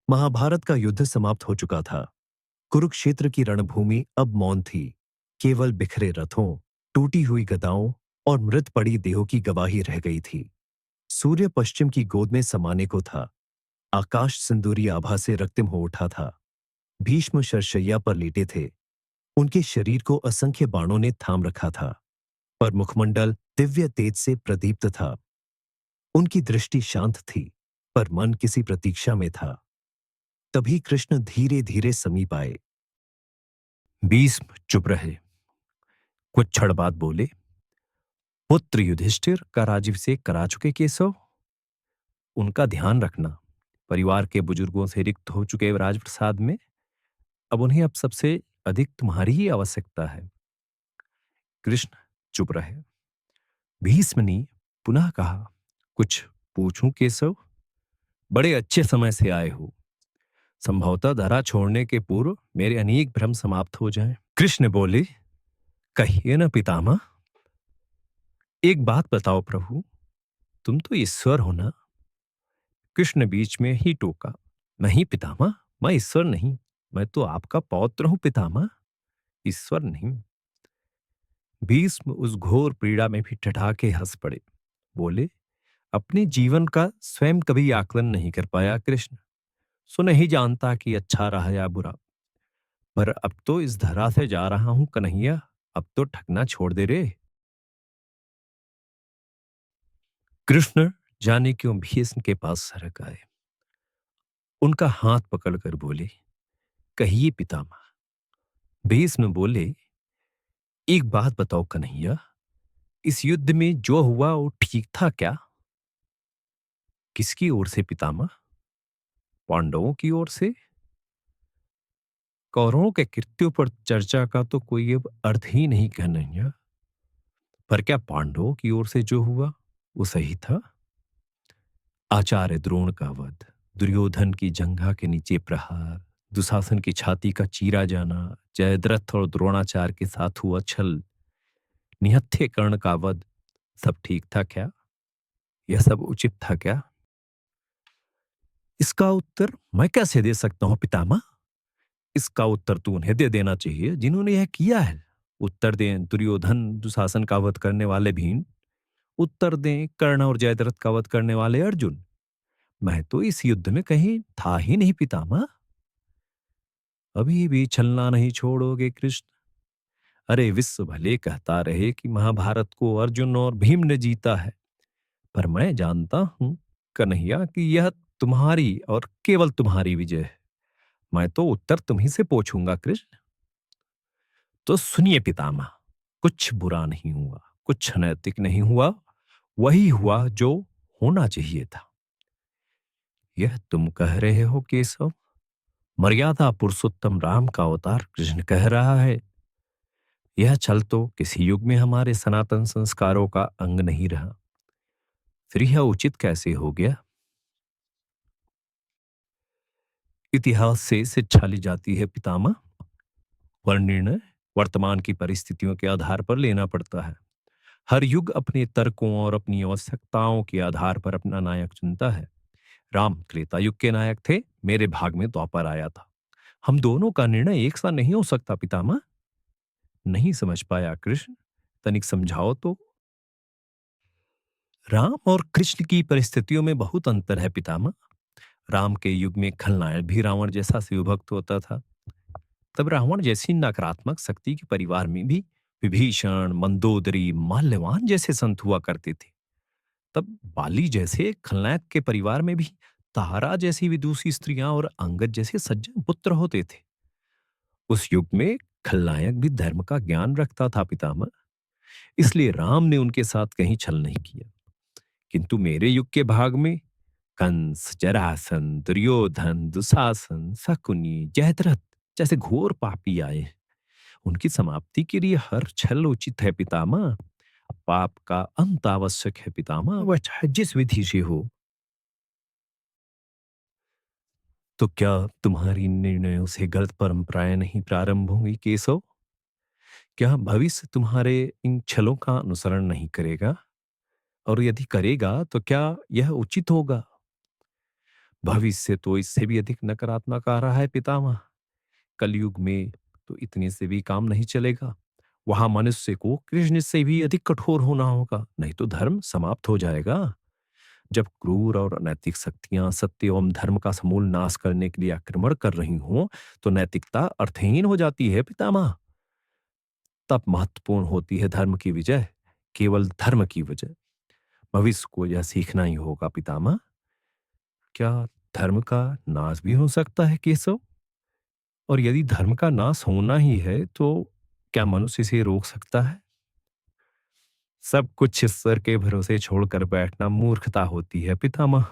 महाभारत का युद्ध समाप्त हो चुका था। कुरुक्षेत्र की रणभूमि अब मौन थी। केवल बिखरे रथों, टूटी हुई गदाओं और मृत पड़ी देहों की गवाही रह गई थी। सूर्य पश्चिम की गोद में समाने को था। आकाश सिंदूरी आभा से रक्तिम हो उठा था। भीष्म शरशैया पर लेटे थे। उनके शरीर को असंख्य बाणों ने थाम रखा था, पर मुखमंडल दिव्य तेज से प्रदीप्त था। उनकी दृष्टि शांत थी, पर मन किसी प्रतीक्षा में था। तभी कृष्ण धीरे धीरे समीप आए। भीष्म चुप रहे। कुछ क्षण बाद बोले, पुत्र युधिष्ठिर का राज्याभिषेक करा चुके केशव, उनका ध्यान रखना। परिवार के बुजुर्गों से रिक्त हो चुके राजप्रसाद में अब सबसे अधिक तुम्हारी ही आवश्यकता है। कृष्ण चुप रहे। भीष्म ने पुनः कहा, कुछ पूछूं केशव? बड़े अच्छे समय से आए हो। संभवतः धरा छोड़ने के पूर्व मेरे अनेक भ्रम समाप्त हो जाएं। कृष्ण बोले, कहिए न पितामह। एक बात बताओ प्रभु, तुम तो ईश्वर हो ना? कृष्ण बीच में ही टोका, नहीं पितामह, मैं ईश्वर नहीं। मैं तो आपका पौत्र हूं पितामह, ईश्वर नहीं। भीष्म उस घोर पीड़ा में भी ठठाके हंस पड़े। बोले, अपने जीवन का स्वयं कभी आकलन नहीं कर पाया कृष्ण, सो नहीं जानता कि अच्छा रहा या बुरा। पर अब तो इस धरा से जा रहा हूं कन्हैया, अब तो ठगना छोड़ दे रे। कृष्ण जाने क्यों भीष्म के पास सरक आए। उनका हाथ पकड़कर बोले, कहिए पितामह। भीष्म बोले, एक बात बताओ कन्हैया, इस युद्ध में जो हुआ वो ठीक था क्या? किसकी ओर से पितामह? पांडवों की ओर से? कौरवों के कृत्यों पर चर्चा का तो कोई अब अर्थ ही नहीं कन्हैया। पर क्या पांडवों की ओर से जो हुआ वो सही था? आचार्य द्रोण का वध, दुर्योधन की जंघा के नीचे प्रहार, दुशासन की छाती का चीरा जाना, जयद्रथ और द्रोणाचार्य के साथ हुआ छल, निहत्थे कर्ण का वध, सब ठीक था क्या? यह सब उचित था क्या? इसका उत्तर मैं कैसे दे सकता हूं पितामह? इसका उत्तर तू उन्हें दे देना चाहिए जिन्होंने यह किया है। उत्तर दें दुर्योधन दुशासन का वध करने वाले भीम, उत्तर दें कर्ण और जयद्रथ का वध करने वाले अर्जुन। मैं तो इस युद्ध में कहीं था ही नहीं पितामह। अभी भी छलना नहीं छोड़ोगे कृष्ण? अरे विश्व भले कहता रहे कि महाभारत को अर्जुन और भीम ने जीता है, पर मैं जानता हूं कन्हैया कि यह तुम्हारी और केवल तुम्हारी विजय है। मैं तो उत्तर तुम्ही से पूछूंगा कृष्ण। तो सुनिए पितामह, कुछ बुरा नहीं हुआ, कुछ अनैतिक नहीं हुआ, वही हुआ जो होना चाहिए था। यह तुम कह रहे हो केशव? मर्यादा पुरुषोत्तम राम का अवतार कृष्ण कह रहा है। यह छल तो किसी युग में हमारे सनातन संस्कारों का अंग नहीं रहा, फिर यह उचित कैसे हो गया? इतिहास से शिक्षा ली जाती है पितामह, वह निर्णय वर्तमान की परिस्थितियों के आधार पर लेना पड़ता है। हर युग अपने तर्कों और अपनी आवश्यकताओं के आधार पर अपना नायक चुनता है। राम त्रेता युग के नायक थे, मेरे भाग में द्वापर आया था। हम दोनों का निर्णय एक सा नहीं हो सकता पितामह। नहीं समझ पाया कृष्ण, तनिक समझाओ तो। राम और कृष्ण की परिस्थितियों में बहुत अंतर है पितामह। राम के युग में खलनायक भी रावण जैसा शिवभक्त होता था। तब रावण जैसी नकारात्मक शक्ति के परिवार में भी विभीषण, मंदोदरी, माल्यवान जैसे संत हुआ करते थे। तब बाली जैसे खलनायक के परिवार में भी तारा जैसी विदुषी स्त्रियां और अंगद जैसे सज्जन पुत्र होते थे। उस युग में खलनायक भी धर्म का ज्ञान रखता था पितामह, इसलिए राम ने उनके साथ कहीं छल नहीं किया। किंतु मेरे युग के भाग में कंस, जरासंध, दुर्योधन, दुशासन, शकुनी, जयद्रथ जैसे घोर पापी आए। उनकी समाप्ति के लिए हर छल उचित है पितामह। पाप का अंत आवश्यक है पितामह, वह चाहे जिस विधि से हो। तो क्या तुम्हारी निर्णयों से गलत परंपराएं नहीं प्रारंभ होंगी केशव? क्या भविष्य तुम्हारे इन छलों का अनुसरण नहीं करेगा? और यदि करेगा तो क्या यह उचित होगा? भविष्य तो इससे भी अधिक नकारात्मक आ रहा है पितामह। कलयुग में तो इतने से भी काम नहीं चलेगा। वहां मनुष्य को कृष्ण से भी अधिक कठोर होना होगा, नहीं तो धर्म समाप्त हो जाएगा। जब क्रूर और अनैतिक शक्तियां सत्य एवं धर्म का समूल नाश करने के लिए आक्रमण कर रही हों, तो नैतिकता अर्थहीन हो जाती है पितामह। तब महत्वपूर्ण होती है धर्म की विजय, केवल धर्म की विजय। भविष्य को यह सीखना ही होगा पितामह। क्या धर्म का नाश भी हो सकता है केशव? और यदि धर्म का नाश होना ही है, तो क्या मनुष्य इसे रोक सकता है? सब कुछ ईश्वर के भरोसे छोड़कर बैठना मूर्खता होती है पितामह।